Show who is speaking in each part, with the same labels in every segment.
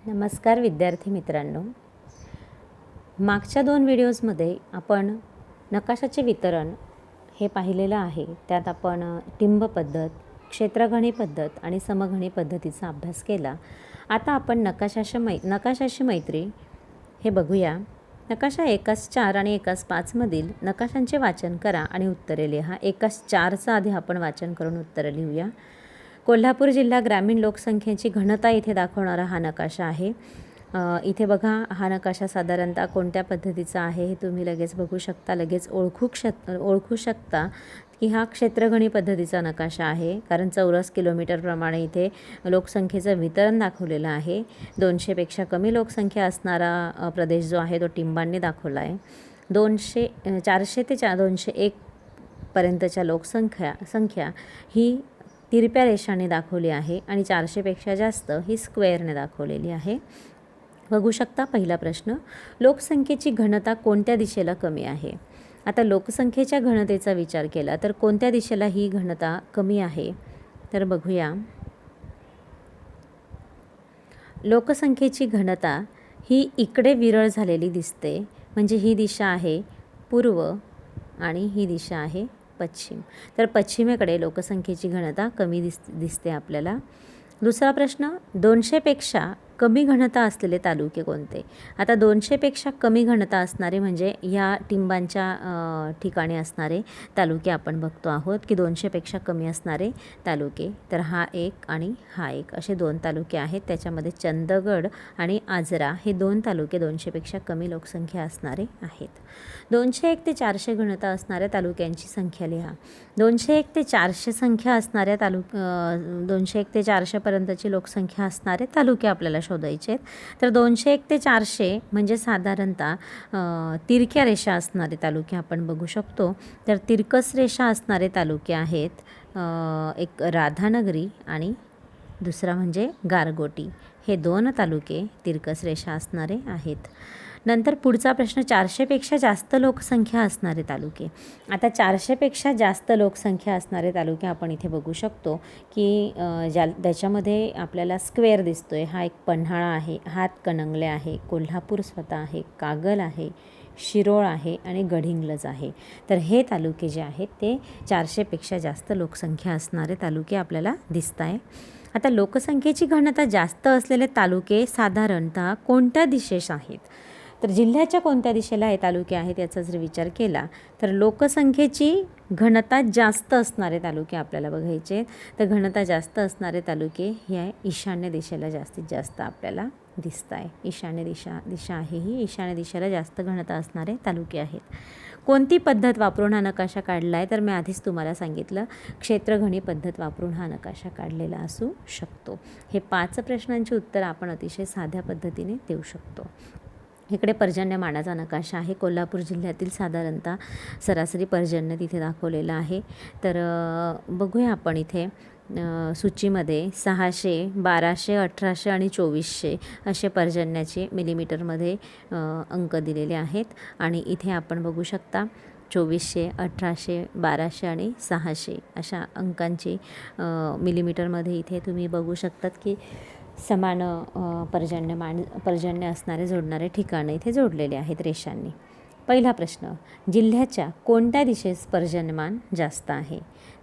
Speaker 1: नमस्कार विद्यार्थी मित्रांनो, मागच्या 2 व्हिडिओजमध्ये आपण नकाशाचे वितरण हे पाहिलेलं आहे. त्यात आपण टिंब पद्धत, क्षेत्रगणी पद्धत आणि समगणी पद्धतीचा अभ्यास केला. आता आपण नकाशाशी मैत्री हे बघूया. नकाशा 1-4 आणि 1-5 मधील नकाशांचे वाचन करा आणि उत्तरे लिहा. 1-4चं आधी आपण वाचन करून उत्तरं लिहूया. कोल्हापूर जिल्हा ग्रामीण लोकसंख्येची घनता इथे दाखवणारा हा नकाशा आहे. इथे बघा, हा नकाशा साधारणतः कोणत्या पद्धतीचा आहे हे तुम्ही लगेच बघू शकता, लगेच ओळखू शकता की हा क्षेत्रगणी पद्धतीचा नकाशा आहे, कारण चौरस किलोमीटरप्रमाणे इथे लोकसंख्येचं वितरण दाखवलेलं आहे. 200पेक्षा कमी लोकसंख्या असणारा प्रदेश जो आहे तो टिंबांनी दाखवला आहे. 400 ते 201 पर्यंतच्या लोकसंख्या ही तिरप्या रेषाने दाखवली आहे आणि 400पेक्षा जास्त ही स्क्वेअरने दाखवलेली आहे. बघू शकता. पहिला प्रश्न, लोकसंख्येची घनता कोणत्या दिशेला कमी आहे? आता लोकसंख्येच्या घनतेचा विचार केला तर कोणत्या दिशेला ही घनता कमी आहे? तर बघूया. लोकसंख्येची घनता ही इकडे विरळ झालेली दिसते, म्हणजे ही दिशा आहे पूर्व आणि ही दिशा आहे पश्चिम. तर पश्चिमेकडे लोकसंख्येची घनता कमी दिसते आपल्याला. दुसरा प्रश्न, 200पेक्षा कमी घनता असलेले तालुके कोणते? आता 200पेक्षा कमी घनता असणारे म्हणजे ह्या टिंबांच्या ठिकाणी असणारे तालुके आपण बघतो आहोत की 200पेक्षा कमी असणारे तालुके. तर हा एक आणि हा एक असे 2 तालुके आहेत. त्याच्यामध्ये चंदगड आणि आजरा हे 2 तालुके 200पेक्षा कमी लोकसंख्या असणारे आहेत. 201 ते 400 घनता असणाऱ्या तालुक्यांची संख्या लिहा. 201 ते 400 संख्या असणाऱ्या 201 ते 400पर्यंतची लोकसंख्या असणारे तालुके आपल्याला शोधायचे आहेत. तर 201 ते 400 म्हणजे साधारणतः तिरक्या रेषा असणारे तालुके आपण बघू शकतो. तर तिरकस रेषा असणारे तालुके आहेत एक राधानगरी आणि दुसरा म्हणजे गारगोटी. हे 2 तालुके तिरकस रेषा असणारे आहेत. नंतर पुढचा प्रश्न, 400पेक्षा जास्त लोकसंख्या असणारे तालुके. आता 400पेक्षा जास्त लोकसंख्या असणारे तालुके आपण इथे बघू शकतो की त्याच्यामध्ये आपल्याला स्क्वेअर दिसतो आहे. हा एक पन्हाळा आहे, हातकणंगले आहे, कोल्हापूर स्वतः आहे, कागल आहे, शिरोळ आहे आणि गडिंग्लज आहे. तर हे तालुके जे आहेत ते 400पेक्षा जास्त लोकसंख्या असणारे तालुके आपल्याला दिसत आहे. आता लोकसंख्येची घनता जास्त असलेले तालुके साधारणतः कोणत्या दिशेस आहेत? तर जिल्ह्याच्या कोणत्या दिशेला हे तालुके आहेत याचा जर विचार केला तर लोकसंख्येची घनता जास्त असणारे तालुके आपल्याला बघायचे. तर घनता जास्त असणारे तालुके हे ईशान्य दिशेला जास्तीत जास्त आपल्याला दिसत आहे. ईशान्य दिशा आहे ही ईशान्य दिशेला जास्त घनता असणारे तालुके आहेत. कोणती पद्धत वापरून हा नकाशा काढला आहे? तर मी आधीच तुम्हाला सांगितलं, क्षेत्रगणी पद्धत वापरून हा नकाशा काढलेला असू शकतो. हे 5 प्रश्नांची उत्तरं आपण अतिशय साध्या पद्धतीने देऊ शकतो. इकडे पर्जन्यमानाचा नकाशा आहे. कोल्हापूर जिल्ह्यातील साधारणतः सरासरी पर्जन्य तिथे दाखवलेलं आहे. तर बघूया आपण इथे सूचीमध्ये 600, 1200, 1800 आणि 2400 असे पर्जन्याचे मिलीमीटरमध्ये अंक दिलेले आहेत. आणि इथे आपण बघू शकता 2400, 1800, 1200 आणि 600 अशा अंकांची मिलीमीटरमध्ये इथे तुम्ही बघू शकतात की समान पर्जन्य असणारे जोडणारे ठिकाणं इथे जोडलेले आहेत रेषांनी. पहिला प्रश्न, जिल्ह्याच्या कोणत्या दिशेस पर्जन्यमान जास्त आहे?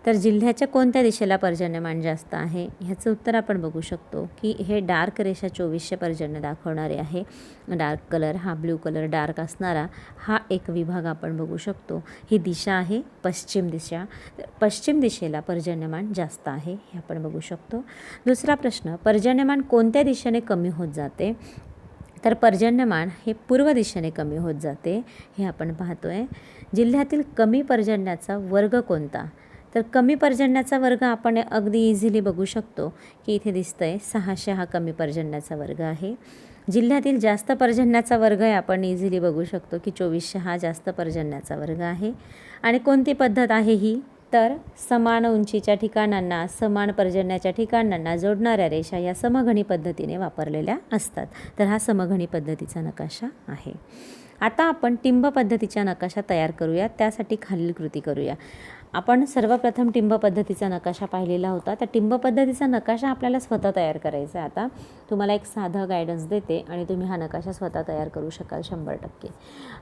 Speaker 1: तर जिल्ह्याच्या कोणत्या दिशेला पर्जन्यमान जास्त आहे ह्याचं उत्तर आपण बघू शकतो की हे डार्क रेषा 2400 पर्जन्य दाखवणारे आहे. डार्क कलर, हा ब्ल्यू कलर डार्क असणारा हा एक विभाग आपण बघू शकतो. ही दिशा आहे पश्चिम दिशा. पश्चिम दिशेला पर्जन्यमान जास्त आहे हे आपण बघू शकतो. दुसरा प्रश्न, पर्जन्यमान कोणत्या दिशेने कमी होत जाते? तर पर्जन्यमान हे पूर्व दिशेने कमी होत जाते हे आपण पाहतो आहे. जिल्ह्यातील कमी पर्जन्याचा वर्ग कोणता? तर कमी पर्जन्याचा वर्ग आपण अगदी इझिली बघू शकतो की इथे दिसतं आहे 600 हा कमी पर्जन्याचा वर्ग आहे. जिल्ह्यातील जास्त पर्जन्याचा वर्ग आहे आपण इझिली बघू शकतो की 2400 हा जास्त पर्जन्याचा वर्ग आहे. आणि कोणती पद्धत आहे ही? तर समान उंचीच्या ठिकाणांना, समान पर्जन्याच्या ठिकाणांना जोडणाऱ्या रेषा या समघणी पद्धतीने वापरलेल्या असतात. तर हा समघणी पद्धतीचा नकाशा आहे. आता आपण टिंब पद्धतीचा नकाशा तयार करूया. त्यासाठी खालील कृती करूया. आपण सर्वप्रथम टिंब पद्धतीचा नकाशा पाहिलेला होता. त्या टिंब पद्धतीचा नकाशा आपल्याला स्वतः तयार करायचा आहे. आता तुम्हाला एक साधं गायडन्स देते आणि तुम्ही हा नकाशा स्वतः तयार करू शकाल 100%.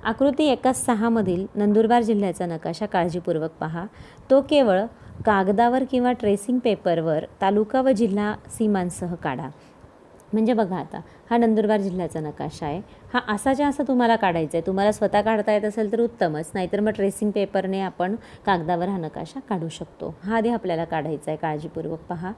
Speaker 1: आकृती 1:6 मधील नंदुरबार जिल्ह्याचा नकाशा काळजीपूर्वक पहा. तो केवळ कागदावर किंवा ट्रेसिंग पेपरवर तालुका व जिल्हा सीमांसह काढा. म्हणजे बघा, आता हा नंदुरबार जिल्ह्याचा नकाशा आहे. हा असाच्या असं तुम्हाला काढायचा आहे. तुम्हाला स्वतः काढता येत असेल तर उत्तमच, नाहीतर मग ट्रेसिंग पेपरने आपण कागदावर हा नकाशा काढू शकतो. हा आधी आपल्याला काढायचा आहे. काळजीपूर्वक पहा.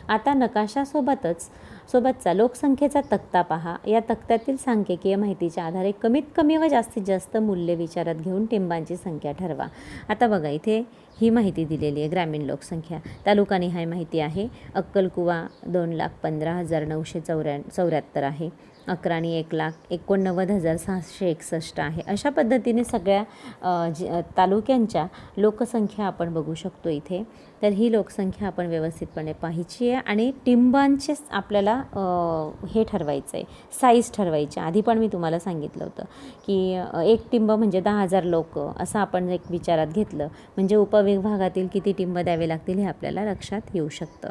Speaker 1: आता नकाशासोबतचा लोकसंख्येचा तक्ता पहा. या तक्त्यातील सांख्यिकीय माहितीच्या आधारे कमीत कमी व जास्तीत जास्त मूल्य विचारात घेऊन टिंबांची संख्या ठरवा. आता बघा, इथे ही माहिती दिलेली आहे. ग्रामीण लोकसंख्या तालुकानिहाय माहिती आहे. अक्कलकुवा 2,15,974 आहे. अक्राणी 1,89,661 आहे. अशा पद्धतीने सगळ्या तालुक्यांच्या लोकसंख्या आपण बघू शकतो इथे. तर ही लोकसंख्या आपण व्यवस्थितपणे पाहायची आहे आणि टिंबांचेच आपल्याला हे ठरवायचं आहे, साईज ठरवायची. आधी पण मी तुम्हाला सांगितलं होतं की एक टिंब म्हणजे 10,000 लोक असं आपण एक विचारात घेतलं म्हणजे उपविभागातील किती टिंब द्यावे लागतील हे आपल्याला लक्षात येऊ शकतं.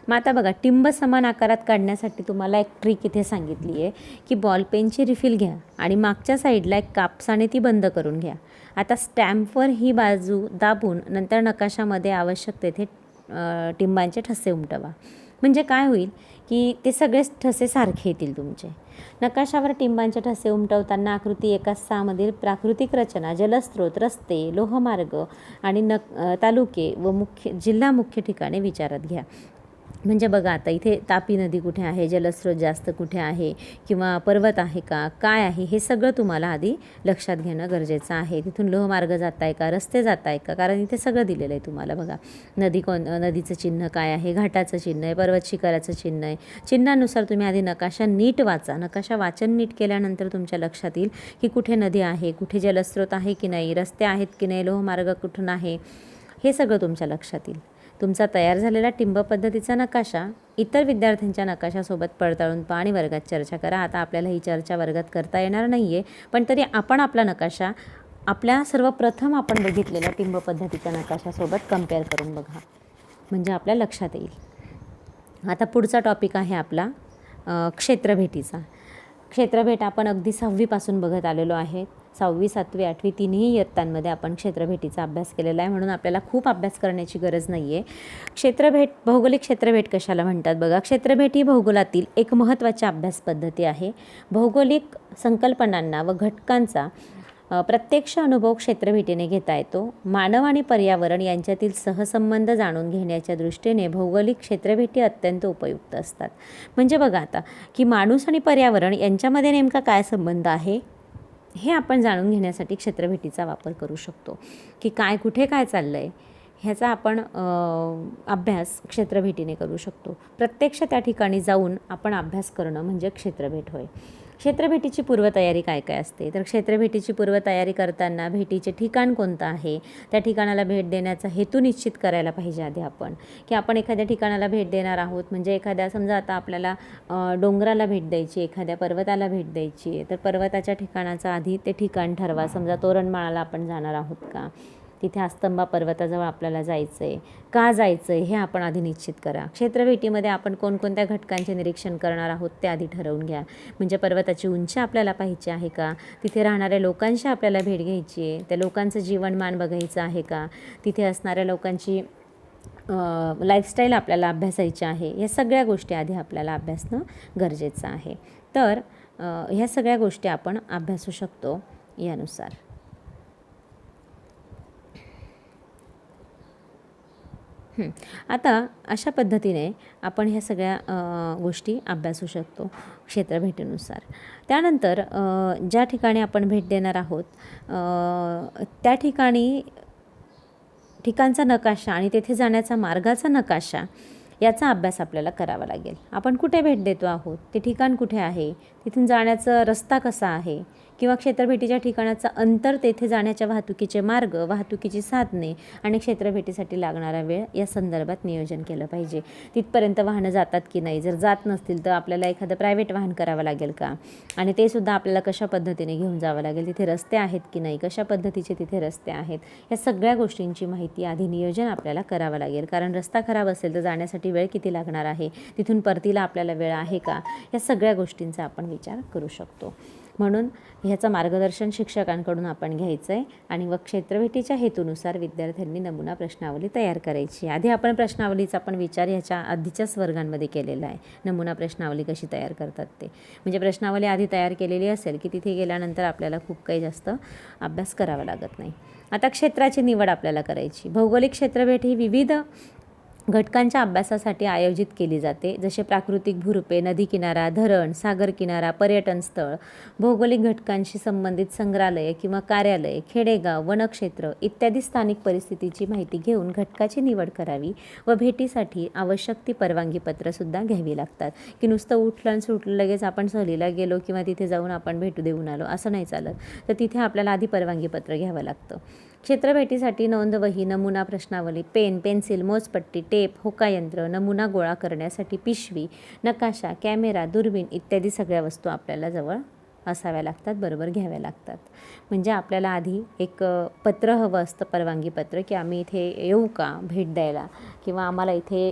Speaker 1: मग आता बघा, टिंब समान आकारात काढण्यासाठी तुम्हाला एक ट्रिक इथे सांगितली आहे की बॉलपेनची रिफिल घ्या आणि मागच्या साईडला एक कापसाने ती बंद करून घ्या. आता स्टॅम्पवर ही बाजू दाबून नंतर नकाशामध्ये आवश्यक तेथे टिंबांचे ठसे उमटवा. म्हणजे काय होईल की ते सगळे ठसे सारखे येतील तुमचे. नकाशावर टिंबांचे ठसे उमटवताना आकृती 1:6 मधील प्राकृतिक रचना, जलस्रोत, रस्ते, लोहमार्ग आणि तालुके व जिल्हा मुख्य ठिकाणे विचारात घ्या. म्हणजे बघा, आता इथे तापी नदी कुठे आहे, जलस्रोत जास्त कुठे आहे, किंवा पर्वत आहे का, काय आहे, हे सगळं तुम्हाला आधी लक्षात घेणं गरजेचं आहे. तिथून लोहमार्ग जात आहे का, रस्ते जात आहे का, कारण इथे सगळं दिलेलं आहे तुम्हाला. बघा, नदीचं चिन्ह काय आहे, घाटाचं चिन्ह आहे, पर्वत शिखराचं चिन्ह आहे. चिन्हानुसार तुम्ही आधी नकाशा नीट वाचा. नकाशा वाचन नीट केल्यानंतर तुमच्या लक्षात येईल की कुठे नदी आहे, कुठे जलस्रोत आहे की नाही, रस्ते आहेत की नाही, लोहमार्ग कुठून आहे, हे सगळं तुमच्या लक्षात येईल. तुमचा तयार झालेला टिंब पद्धतीचा नकाशा इतर विद्यार्थ्यांच्या नकाशासोबत पडताळून पहा आणि वर्गात चर्चा करा. आता आपल्याला ही चर्चा वर्गात करता येणार नाही आहे, पण तरी आपण आपला नकाशा सर्वप्रथम आपण बघितलेल्या टिंब पद्धतीच्या नकाशासोबत कम्पेअर करून बघा, म्हणजे आपल्या लक्षात येईल. आता पुढचा टॉपिक आहे आपला क्षेत्रभेटीचा. क्षेत्रभेट आपण अगदी 6वीपासून बघत आलेलो आहे. 6वी, 7वी, 8वी तिन्ही इयत्तांमध्ये आपण क्षेत्रभेटीचा अभ्यास केलेला आहे, म्हणून आपल्याला खूप अभ्यास करण्याची गरज नाही आहे. भौगोलिक क्षेत्रभेट कशाला म्हणतात बघा. क्षेत्रभेट ही भूगोलातील एक महत्त्वाची अभ्यास पद्धती आहे. भौगोलिक संकल्पनांना व घटकांचा प्रत्यक्ष अनुभव क्षेत्रभेटीने घेता येतो. मानव आणि पर्यावरण यांच्यातील सहसंबंध जाणून घेण्याच्या दृष्टीने भौगोलिक क्षेत्रभेटी अत्यंत उपयुक्त असतात. म्हणजे बघा आता की माणूस आणि पर्यावरण यांच्यामध्ये नेमका काय संबंध आहे हे आपण जाणून घेण्यासाठी क्षेत्रभेटीचा वापर करू शकतो. की कुठे काय चाललं आहे ह्याचा आपण अभ्यास क्षेत्रभेटीने करू शकतो. प्रत्यक्ष त्या ठिकाणी जाऊन आपण अभ्यास करणं म्हणजे क्षेत्रभेट होय. क्षेत्रभेटीची पूर्वतयारी काय काय असते, तर क्षेत्रभेटीची पूर्वतयारी करताना भेटीचे ठिकाण कोणतं आहे, त्या ठिकाणाला भेट देण्याचा हेतू निश्चित करायला पाहिजे आधी आपण. की आपण एखाद्या ठिकाणाला भेट देणार आहोत, म्हणजे एखाद्या समजा आता आपल्याला डोंगराला भेट द्यायची, एखाद्या पर्वताला भेट द्यायची आहे, तर पर्वताच्या ठिकाणाचं आधी ते ठिकाण ठरवा. समजा तोरणमाळाला आपण जाणार आहोत का, तिथे अस्तंबा पर्वताजवळ आपल्याला जायचं आहे का, जायचं आहे हे आपण आधी निश्चित करा. क्षेत्रभेटीमध्ये आपण कोणकोणत्या घटकांचे निरीक्षण करणार आहोत ते आधी ठरवून घ्या. म्हणजे पर्वताची उंची आपल्याला पाहिजे आहे का, तिथे राहणाऱ्या लोकांशी आपल्याला भेट घ्यायची आहे, त्या लोकांचं जीवनमान बघायचं आहे का, तिथे असणाऱ्या लोकांची लाईफस्टाईल आपल्याला अभ्यासायची आहे. या सगळ्या गोष्टी आधी आपल्याला अभ्यासणं गरजेचं आहे. तर ह्या सगळ्या गोष्टी आपण अभ्यासू शकतो यानुसार. आता अशा पद्धतीने आपण ह्या सगळ्या गोष्टी अभ्यासू शकतो क्षेत्रभेटीनुसार. त्यानंतर ज्या ठिकाणी आपण भेट देणार आहोत त्या ठिकाणचा नकाशा आणि तेथे जाण्याचा मार्गाचा नकाशा याचा अभ्यास आपल्याला करावा लागेल. आपण कुठे भेट देतो आहोत, ते ठिकाण कुठे आहे, तिथून जाण्याचा रस्ता कसा आहे, किंवा क्षेत्रभेटीच्या ठिकाणाचं अंतर, तेथे जाण्याच्या वाहतुकीचे मार्ग, वाहतुकीची साधने आणि क्षेत्रभेटीसाठी लागणारा वेळ या संदर्भात नियोजन केलं पाहिजे. तिथपर्यंत वाहनं जातात की नाही, जर जात नसतील तर आपल्याला एखादं प्रायव्हेट वाहन करावं लागेल का, आणि ते सुद्धा आपल्याला कशा पद्धतीने घेऊन जावं लागेल, तिथे रस्ते आहेत की नाही, कशा पद्धतीचे तिथे रस्ते आहेत, या सगळ्या गोष्टींची माहिती आधी नियोजन आपल्याला करावं लागेल. कारण रस्ता खराब असेल तर जाण्यासाठी वेळ किती लागणार आहे, तिथून परतीला आपल्याला वेळ आहे का, या सगळ्या गोष्टींचा आपण विचार करू शकतो. म्हणून ह्याचं मार्गदर्शन शिक्षकांकडून आपण घ्यायचं आहे आणि व क्षेत्रभेटीच्या हेतूनुसार विद्यार्थ्यांनी नमुना प्रश्नावली तयार करायची. आधी आपण प्रश्नावलीचा पण विचार ह्याच्या आधीच्याच वर्गांमध्ये केलेला आहे. नमुना प्रश्नावली कशी तयार करतात ते, म्हणजे प्रश्नावली आधी तयार केलेली असेल की तिथे गेल्यानंतर आपल्याला खूप काही जास्त अभ्यास करावा लागत नाही. आता क्षेत्राची निवड आपल्याला करायची. भौगोलिक क्षेत्रभेट ही विविध घटकांच्या अभ्यासासाठी आयोजित केली जाते, जसे प्राकृतिक भूरूपे, नदी किनारा, धरण, सागर किनारा, पर्यटन स्थळ, भौगोलिक घटकांशी संबंधित संग्रहालय किंवा कार्यालय, खेडेगाव, वनक्षेत्र इत्यादी स्थानिक परिस्थितीची माहिती घेऊन घटकाची निवड करावी व भेटीसाठी आवश्यक ती परवानगीपत्रंसुद्धा घ्यावी लागतात. की नुसतं उठलं आणि सुटलं लगेच आपण सहलीला गेलो किंवा तिथे जाऊन आपण भेटू देऊन आलो असं नाही चालत, तर तिथे आपल्याला आधी परवानगीपत्र घ्यावं लागतं. क्षेत्रभेटीसाठी नोंदवही, नमुना प्रश्नावली, पेन, पेन्सिल, मोजपट्टी, टेप, होकायंत्र, नमुना गोळा करण्यासाठी पिशवी, नकाशा, कॅमेरा, दुर्बीण इत्यादी सगळ्या वस्तू आपल्याला जवळ असाव्या लागतात, बरोबर घ्याव्या लागतात. म्हणजे आपल्याला आधी एक पत्र हवं असतं, परवानगीपत्र, की आम्ही इथे येऊ का भेट द्यायला, किंवा आम्हाला इथे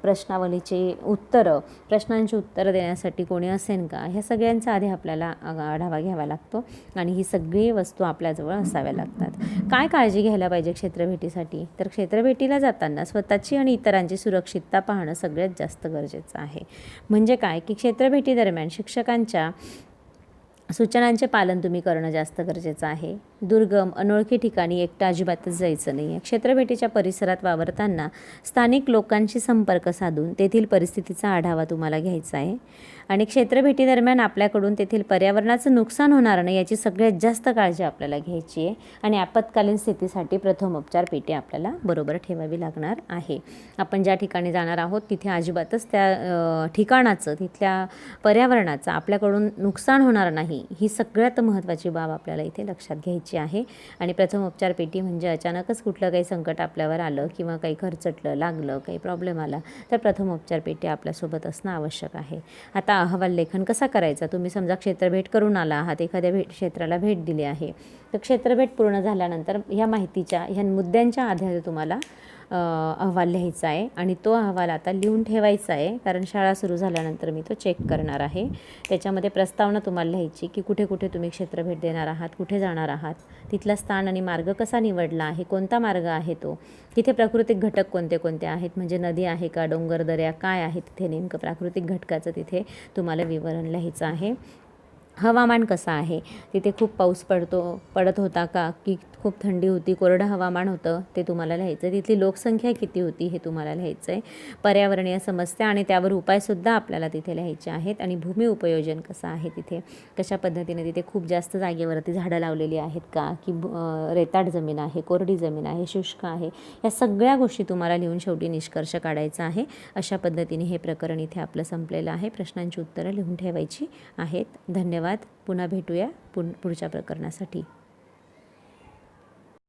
Speaker 1: प्रश्नांची उत्तरं देण्यासाठी कोणी असेल का, ह्या सगळ्यांचा आधी आपल्याला आढावा घ्यावा लागतो आणि ही सगळी वस्तू आपल्याजवळ असाव्या लागतात. काय काळजी घ्यायला पाहिजे क्षेत्रभेटीसाठी, तर क्षेत्रभेटीला जाताना स्वतःची आणि इतरांची सुरक्षितता पाहणं सगळ्यात जास्त गरजेचं आहे. म्हणजे काय की क्षेत्रभेटी दरम्यान शिक्षकांच्या सूचनांचे पालन तुम्ही करणं जास्त गरजेचं आहे. दुर्गम अनोळखी ठिकाणी एकटं अजिबातच जायचं नाही आहे. क्षेत्रभेटीच्या परिसरात वावरताना स्थानिक लोकांशी संपर्क साधून तेथील परिस्थितीचा आढावा तुम्हाला घ्यायचा आहे आणि क्षेत्रभेटी दरम्यान आपल्याकडून तेथील पर्यावरणाचं नुकसान होणार नाही याची सगळ्यात जास्त काळजी आपल्याला घ्यायची आहे आणि आपत्कालीन स्थितीसाठी प्रथमोपचार पेटी आपल्याला बरोबर ठेवावी लागणार आहे. आपण ज्या ठिकाणी जाणार आहोत तिथे अजिबातच त्या ठिकाणाचं, तिथल्या पर्यावरणाचं आपल्याकडून नुकसान होणार नाही, ही सगळ्यात महत्त्वाची बाब आपल्याला इथे लक्षात घ्यायची आहे. आणि प्रथमोपचार पेटी म्हणजे अचानकच कुठलं काही संकट आपल्यावर आलं किंवा काही खरचटलं, लागलं, काही प्रॉब्लेम आला तर प्रथमोपचार पेटी आपल्यासोबत असणं आवश्यक आहे. आता अहवाल लेखन कसा करायचा, तुम्ही समजा क्षेत्रभेट करून आला आहात, एखाद्या क्षेत्राला भेट दिली आहे, तर क्षेत्रभेट पूर्ण झाल्यानंतर ह्या मुद्द्यांच्या आधारे तुम्हाला अहवाल लिहायचा आहे आणि तो अहवाल आता लिहून ठेवायचा आहे, कारण शाळा सुरू झाल्यानंतर मी तो चेक करणार आहे. त्याच्यामध्ये प्रस्तावना तुम्हाला लिहायची की कुठे कुठे तुम्ही क्षेत्रभेट देणार आहात, कुठे जाणार आहात, तिथला स्थान आणि मार्ग कसा निवडला आहे, कोणता मार्ग आहे तो, तिथे प्राकृतिक घटक कोणते कोणते आहेत, म्हणजे नदी आहे का, डोंगर दऱ्या काय आहेत, तिथे नेमकं प्राकृतिक घटकाचं तिथे तुम्हाला विवरण लिहायचं आहे. हवामान कसं आहे, तिथे खूप पाऊस पडत होता का, की खूप थंडी होती, कोरडं हवामान होतं, ते तुम्हाला लिहायचं आहे. तिथली लोकसंख्या किती होती हे तुम्हाला लिहायचं आहे. पर्यावरणीय समस्या आणि त्यावर उपायसुद्धा आपल्याला तिथे लिहायचे आहेत. आणि भूमी उपयोजन कसं आहे, तिथे कशा पद्धतीने तिथे खूप जास्त जागेवरती झाडं लावलेली आहेत का, की रेताड जमीन आहे, कोरडी जमीन आहे, शुष्क आहे, या सगळ्या गोष्टी तुम्हाला लिहून शेवटी निष्कर्ष काढायचा आहे. अशा पद्धतीने हे प्रकरण इथे आपलं संपलेलं आहे. प्रश्नांची उत्तरं लिहून ठेवायची आहेत. धन्यवाद. पुन्हा भेटूया पुढच्या प्रकरणासाठी.